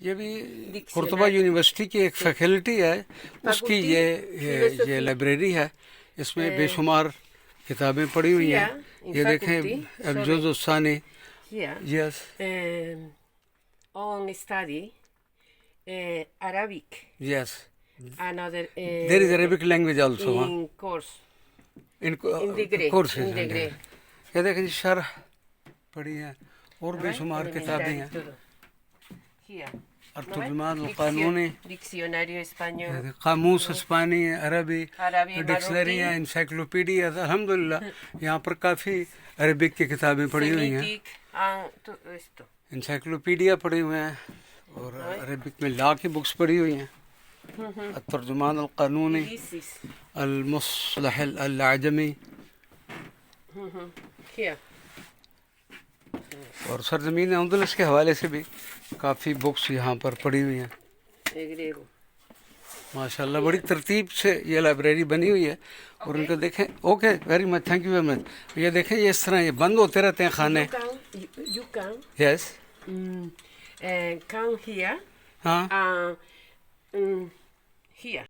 ये भी कुर्तुबा यूनिवर्सिटी की एक फैकल्टी है, उसकी ये लाइब्रेरी है। इसमें बेशुमार किताबें पड़ी हुई हैं। ये देखें, अल-जुज़ अस-सानी। Yes, on study Arabic. Yes, Another there is Arabic language also. in course in degree. Courses In हैं। degree. ये देखें, शरह पड़ी हैं और बेशुमार किताबें हैं। Here. अर्तुर्जुमान कानूनी, Diccionario español. कामूस इस्पानी, अरबी, Árabe, डिक्शनरी है, इंसाइक्लोपीडिया। अल्हम्दुलिल्लाह यहाँ पर काफ़ी अरबिक की किताबें पड़ी हुई हैं। Semitic and todo esto. Encyclopedia पड़ी हुई हैं और अरबिक में लॉ की बुक्स पड़ी हुई हैं। तर्जुमान अल कानूनी, This is Al मुस्लह Al Azmi here. और सरजमीन अंदलस के हवाले से भी काफ़ी बुक्स यहाँ पर पड़ी हुई हैं। Griego. माशाल्लाह बड़ी तरतीब से ये लाइब्रेरी बनी हुई है। और इनको देखें। Okay, very much, thank you very much. ये देखें, ये इस तरह ये बंद होते रहते हैं खाने। You can yes, come here हाँ, here.